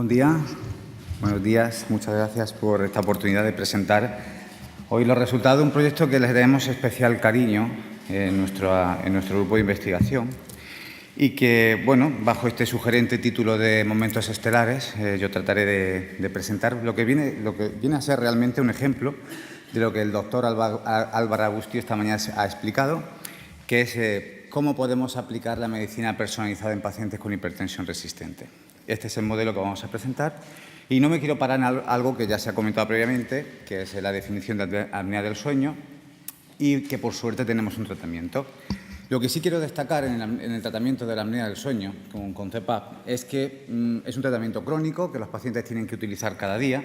Buenos días, muchas gracias por esta oportunidad de presentar hoy los resultados de un proyecto que les tenemos especial cariño en nuestro grupo de investigación y que, bueno, bajo este sugerente título de Momentos Estelares, yo trataré de presentar lo que viene a ser realmente un ejemplo de lo que el doctor Álvaro Agustí esta mañana ha explicado, que es cómo podemos aplicar la medicina personalizada en pacientes con hipertensión resistente. Este es el modelo que vamos a presentar y no me quiero parar en algo que ya se ha comentado previamente, que es la definición de apnea del sueño y que, por suerte, tenemos un tratamiento. Lo que sí quiero destacar en el tratamiento de la apnea del sueño con CPAP es que es un tratamiento crónico que los pacientes tienen que utilizar cada día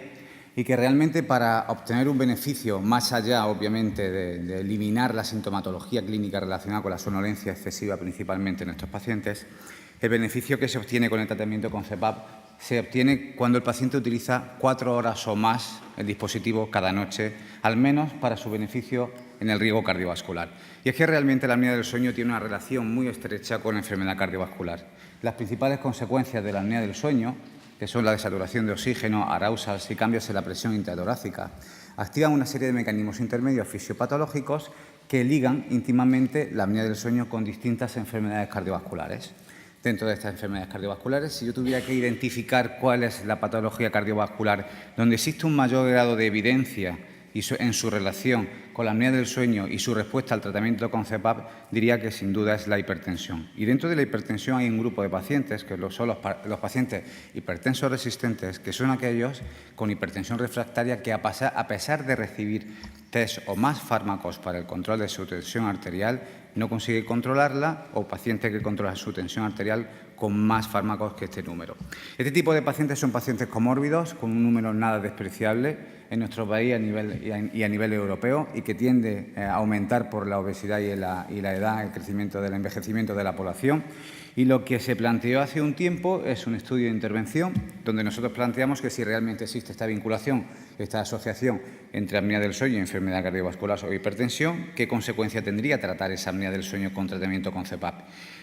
y que realmente para obtener un beneficio más allá, obviamente, de eliminar la sintomatología clínica relacionada con la somnolencia excesiva principalmente en estos pacientes, el beneficio que se obtiene con el tratamiento con CPAP se obtiene cuando el paciente utiliza 4 horas o más el dispositivo cada noche, al menos para su beneficio en el riesgo cardiovascular. Y es que realmente la apnea del sueño tiene una relación muy estrecha con la enfermedad cardiovascular. Las principales consecuencias de la apnea del sueño, que son la desaturación de oxígeno, arousals y cambios en la presión intratorácica, activan una serie de mecanismos intermedios fisiopatológicos que ligan íntimamente la apnea del sueño con distintas enfermedades cardiovasculares. Dentro de estas enfermedades cardiovasculares, si yo tuviera que identificar cuál es la patología cardiovascular donde existe un mayor grado de evidencia en su relación con la apnea del sueño y su respuesta al tratamiento con CPAP, diría que sin duda es la hipertensión. Y dentro de la hipertensión hay un grupo de pacientes, que son los pacientes hipertensos resistentes, que son aquellos con hipertensión refractaria que a pesar de recibir 3 o más fármacos para el control de su tensión arterial, no consigue controlarla, o pacientes que controlan su tensión arterial con más fármacos que este número. Este tipo de pacientes son pacientes comórbidos, con un número nada despreciable en nuestro país y a nivel europeo, y que tiende a aumentar por la obesidad y la edad, el crecimiento del envejecimiento de la población. Y lo que se planteó hace un tiempo es un estudio de intervención donde nosotros planteamos que si realmente existe esta vinculación, esta asociación entre apnea del sueño y enfermedad cardiovascular o hipertensión, ¿qué consecuencia tendría tratar esa apnea del sueño con tratamiento con CPAP?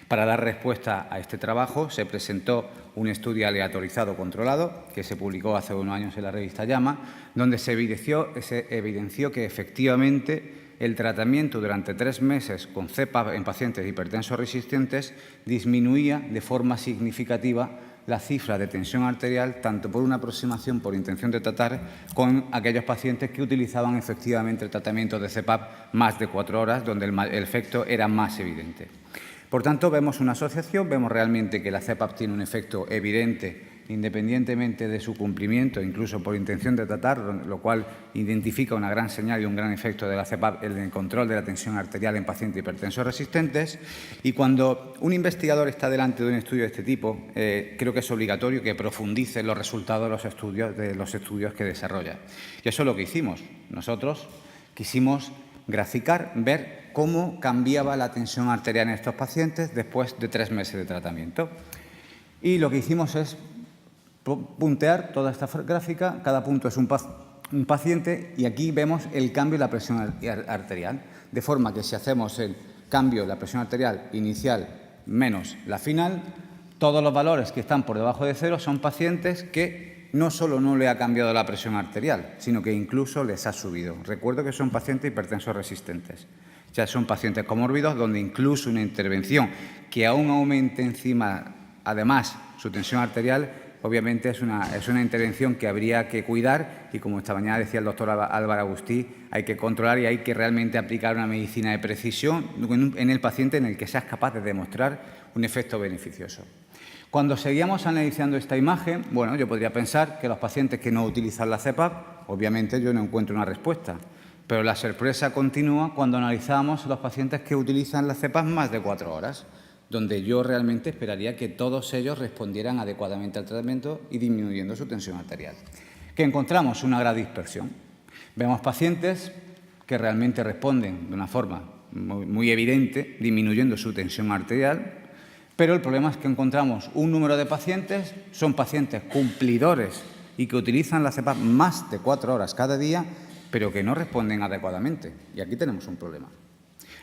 Para dar respuesta a este trabajo se presentó un estudio aleatorizado controlado que se publicó hace unos años en la revista JAMA, donde se evidenció que efectivamente el tratamiento durante 3 meses con CPAP en pacientes hipertensos resistentes disminuía de forma significativa la cifra de tensión arterial, tanto por una aproximación por intención de tratar con aquellos pacientes que utilizaban efectivamente el tratamiento de CPAP más de 4 horas, donde el efecto era más evidente. Por tanto, vemos una asociación, vemos realmente que la CPAP tiene un efecto evidente independientemente de su cumplimiento, incluso por intención de tratar, lo cual identifica una gran señal y un gran efecto de la CPAP en el control de la tensión arterial en pacientes hipertensos resistentes. Y cuando un investigador está delante de un estudio de este tipo, creo que es obligatorio que profundice en los resultados de los estudios que desarrolla. Y eso es lo que hicimos. Nosotros quisimos graficar, ver cómo cambiaba la tensión arterial en estos pacientes después de 3 meses de tratamiento. Y lo que hicimos es puntear toda esta gráfica. Cada punto es un paciente y aquí vemos el cambio de la presión arterial. De forma que si hacemos el cambio de la presión arterial inicial menos la final, todos los valores que están por debajo de 0 son pacientes que no solo no le ha cambiado la presión arterial, sino que incluso les ha subido. Recuerdo que son pacientes hipertensos resistentes. Ya son pacientes comórbidos donde incluso una intervención que aún aumente encima, además, su tensión arterial, obviamente es una intervención que habría que cuidar y, como esta mañana decía el doctor Álvaro Agustí, hay que controlar y hay que realmente aplicar una medicina de precisión en el paciente en el que seas capaz de demostrar un efecto beneficioso. Cuando seguíamos analizando esta imagen, bueno, yo podría pensar que los pacientes que no utilizan la CPAP, obviamente yo no encuentro una respuesta, pero la sorpresa continúa cuando analizamos los pacientes que utilizan la CPAP más de 4 horas, donde yo realmente esperaría que todos ellos respondieran adecuadamente al tratamiento y disminuyendo su tensión arterial. ¿Qué encontramos? Una gran dispersión. Vemos pacientes que realmente responden de una forma muy evidente, disminuyendo su tensión arterial, pero el problema es que encontramos un número de pacientes, son pacientes cumplidores y que utilizan la CPAP más de 4 horas cada día, pero que no responden adecuadamente. Y aquí tenemos un problema.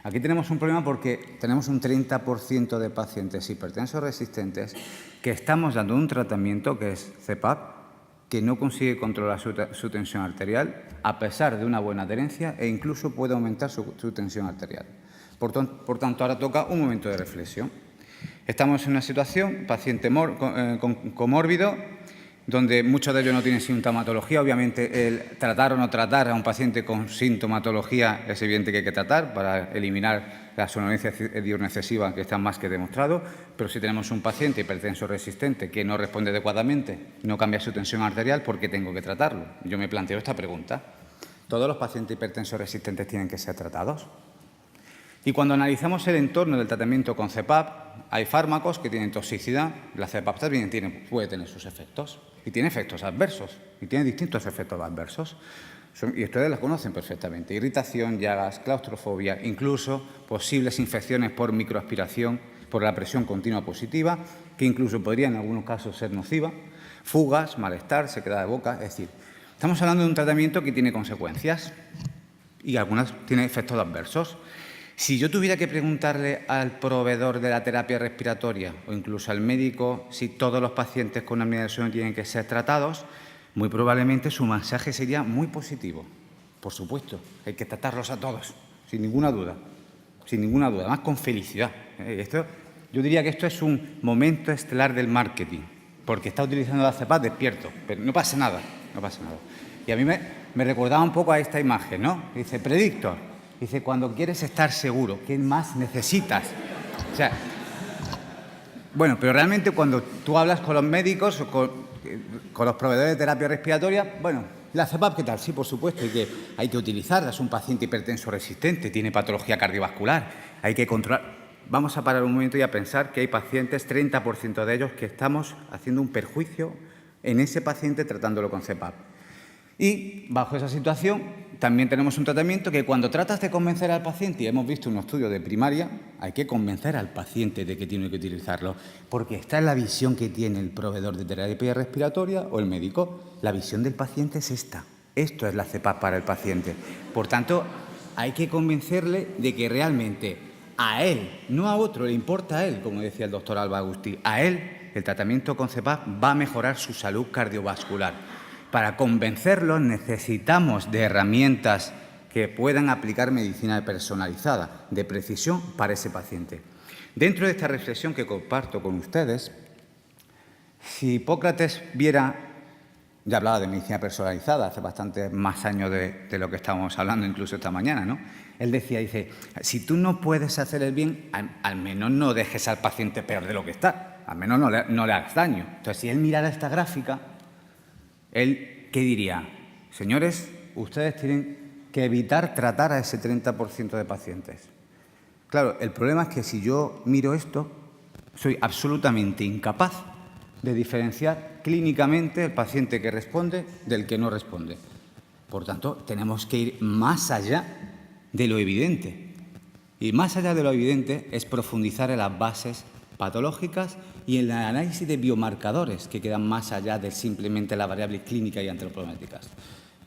Aquí tenemos un problema porque tenemos un 30% de pacientes hipertensos resistentes que estamos dando un tratamiento que es CPAP, que no consigue controlar su tensión arterial a pesar de una buena adherencia e incluso puede aumentar su tensión arterial. Por tanto, ahora toca un momento de reflexión. Estamos en una situación, paciente comórbido, donde muchos de ellos no tienen sintomatología. Obviamente, el tratar o no tratar a un paciente con sintomatología es evidente que hay que tratar para eliminar la somnolencia diurna excesiva, que está más que demostrado, pero si tenemos un paciente hipertenso resistente que no responde adecuadamente, no cambia su tensión arterial, ¿por qué tengo que tratarlo? Yo me planteo esta pregunta. ¿Todos los pacientes hipertensos resistentes tienen que ser tratados? Y cuando analizamos el entorno del tratamiento con CPAP, hay fármacos que tienen toxicidad, la CPAP también puede tener sus efectos, y tiene efectos adversos, y tiene distintos efectos adversos. Y ustedes los conocen perfectamente: irritación, llagas, claustrofobia, incluso posibles infecciones por microaspiración, por la presión continua positiva, que incluso podría en algunos casos ser nociva, fugas, malestar, sequedad de boca. Es decir, estamos hablando de un tratamiento que tiene consecuencias y algunas tienen efectos adversos. Si yo tuviera que preguntarle al proveedor de la terapia respiratoria o incluso al médico si todos los pacientes con apnea del sueño tienen que ser tratados, muy probablemente su mensaje sería muy positivo. Por supuesto, hay que tratarlos a todos, sin ninguna duda, además con felicidad. Yo diría que esto es un momento estelar del marketing, porque está utilizando la CPAP despierto, pero no pasa nada. Y a mí me recordaba un poco a esta imagen, ¿no? Dice, predictor. Dice, cuando quieres estar seguro, ¿qué más necesitas? O sea, bueno, pero realmente cuando tú hablas con los médicos o con los proveedores de terapia respiratoria, bueno, la CPAP, ¿qué tal? Sí, por supuesto, hay que utilizarla. Es un paciente hipertenso resistente, tiene patología cardiovascular, hay que controlar. Vamos a parar un momento y a pensar que hay pacientes, 30% de ellos, que estamos haciendo un perjuicio en ese paciente tratándolo con CPAP. Y bajo esa situación también tenemos un tratamiento que cuando tratas de convencer al paciente, y hemos visto un estudio de primaria, hay que convencer al paciente de que tiene que utilizarlo, porque esta es la visión que tiene el proveedor de terapia respiratoria o el médico. La visión del paciente es esta. Esto es la CPAP para el paciente. Por tanto, hay que convencerle de que realmente a él, no a otro, le importa a él, como decía el doctor Alba Agustí, a él el tratamiento con CPAP va a mejorar su salud cardiovascular. Para convencerlos necesitamos de herramientas que puedan aplicar medicina personalizada, de precisión para ese paciente. Dentro de esta reflexión que comparto con ustedes, si Hipócrates viera, ya hablaba de medicina personalizada hace bastantes más años de lo que estábamos hablando incluso esta mañana, ¿no? Él dice, si tú no puedes hacer el bien, al menos no dejes al paciente peor de lo que está, al menos no le hagas daño. Entonces, si él mirara esta gráfica, él, ¿qué diría? Señores, ustedes tienen que evitar tratar a ese 30% de pacientes. Claro, el problema es que si yo miro esto, soy absolutamente incapaz de diferenciar clínicamente el paciente que responde del que no responde. Por tanto, tenemos que ir más allá de lo evidente. Y más allá de lo evidente es profundizar en las bases patológicas y en el análisis de biomarcadores que quedan más allá de simplemente las variables clínicas y antropométricas.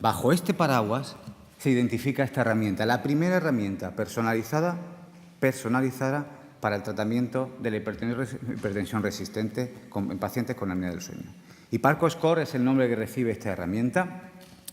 Bajo este paraguas se identifica esta herramienta, la primera herramienta personalizada para el tratamiento de la hipertensión resistente en pacientes con apnea del sueño. Y PARCO-Score es el nombre que recibe esta herramienta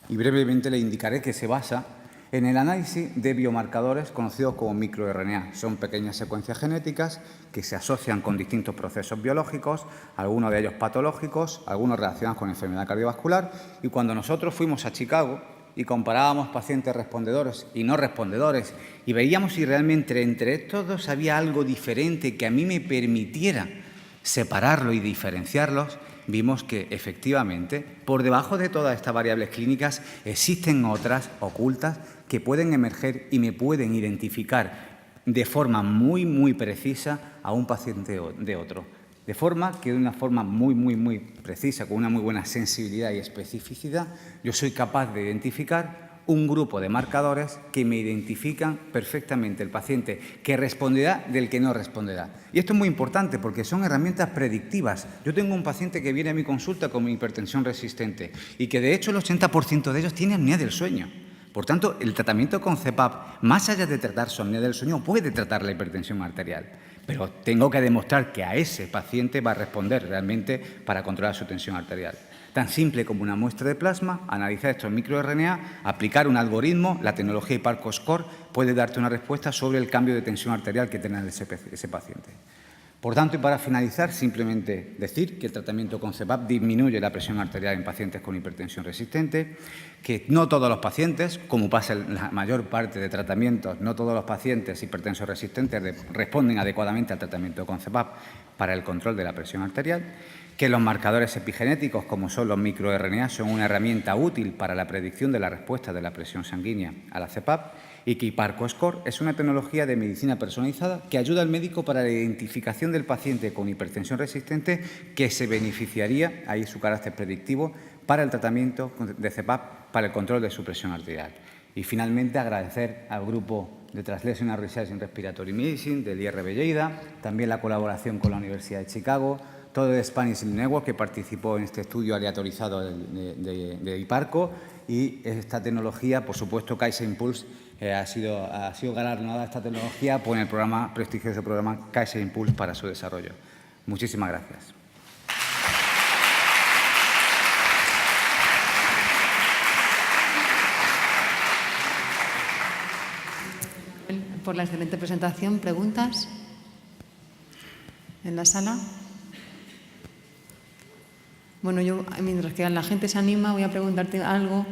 y brevemente le indicaré que se basa en el análisis de biomarcadores conocidos como microRNA. Son pequeñas secuencias genéticas que se asocian con distintos procesos biológicos, algunos de ellos patológicos, algunos relacionados con enfermedad cardiovascular. Y cuando nosotros fuimos a Chicago y comparábamos pacientes respondedores y no respondedores y veíamos si realmente entre estos dos había algo diferente que a mí me permitiera separarlo y diferenciarlos, vimos que efectivamente por debajo de todas estas variables clínicas existen otras ocultas que pueden emerger y me pueden identificar de forma muy precisa a un paciente de otro. De forma que de una forma muy precisa, con una muy buena sensibilidad y especificidad, yo soy capaz de identificar un grupo de marcadores que me identifican perfectamente el paciente que responderá del que no responderá. Y esto es muy importante porque son herramientas predictivas. Yo tengo un paciente que viene a mi consulta con hipertensión resistente y que de hecho el 80% de ellos tiene apnea del sueño. Por tanto, el tratamiento con CPAP, más allá de tratar su apnea del sueño, puede tratar la hipertensión arterial. Pero tengo que demostrar que a ese paciente va a responder realmente para controlar su tensión arterial. Tan simple como una muestra de plasma, analizar estos microRNA, aplicar un algoritmo, la tecnología HiPARC-Score puede darte una respuesta sobre el cambio de tensión arterial que tenga ese paciente. Por tanto, y para finalizar, simplemente decir que el tratamiento con CPAP disminuye la presión arterial en pacientes con hipertensión resistente, que no todos los pacientes, como pasa en la mayor parte de tratamientos, no todos los pacientes hipertensos resistentes responden adecuadamente al tratamiento con CPAP para el control de la presión arterial, que los marcadores epigenéticos, como son los microRNA, son una herramienta útil para la predicción de la respuesta de la presión sanguínea a la CPAP y que HiPARC-Score es una tecnología de medicina personalizada que ayuda al médico para la identificación del paciente con hipertensión resistente que se beneficiaría, ahí su carácter predictivo, para el tratamiento de CPAP para el control de su presión arterial. Y finalmente agradecer al grupo de Translational Research in Respiratory Medicine del IRB Lleida, también la colaboración con la Universidad de Chicago, todo el Spanish Network que participó en este estudio aleatorizado de HiPARCO y esta tecnología, por supuesto, Kaiser Impulse ha sido galardonada esta tecnología por el prestigioso programa Kaiser Impulse para su desarrollo. Muchísimas gracias. Por la excelente presentación. ¿Preguntas en la sala? Bueno, yo, mientras que la gente se anima, voy a preguntarte algo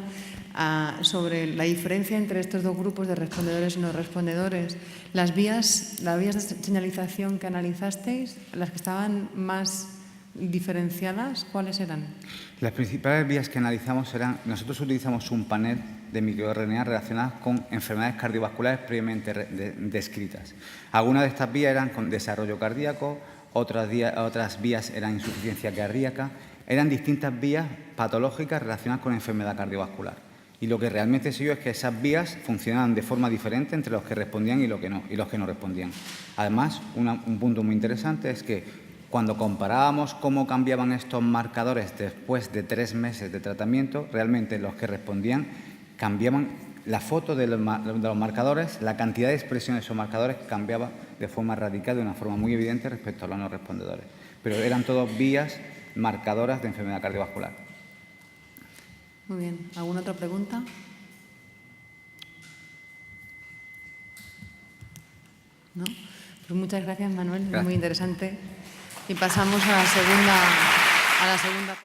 sobre la diferencia entre estos dos grupos de respondedores y no respondedores. Las vías de señalización que analizasteis, las que estaban más diferenciadas, ¿cuáles eran? Las principales vías que analizamos eran, nosotros utilizamos un panel de microRNA relacionadas con enfermedades cardiovasculares previamente descritas. Algunas de estas vías eran con desarrollo cardíaco, otras vías eran insuficiencia cardíaca, eran distintas vías patológicas relacionadas con enfermedad cardiovascular. Y lo que realmente se vio es que esas vías funcionaban de forma diferente entre los que respondían y los que no respondían. Además, un punto muy interesante es que cuando comparábamos cómo cambiaban estos marcadores después de 3 meses de tratamiento, realmente los que respondían cambiaban la foto de los marcadores, la cantidad de expresión de esos marcadores cambiaba de forma radical, de una forma muy evidente respecto a los no respondedores. Pero eran todas vías marcadoras de enfermedad cardiovascular. Muy bien. ¿Alguna otra pregunta? ¿No? Pues muchas gracias, Manuel. Gracias. Muy interesante. Y pasamos a la segunda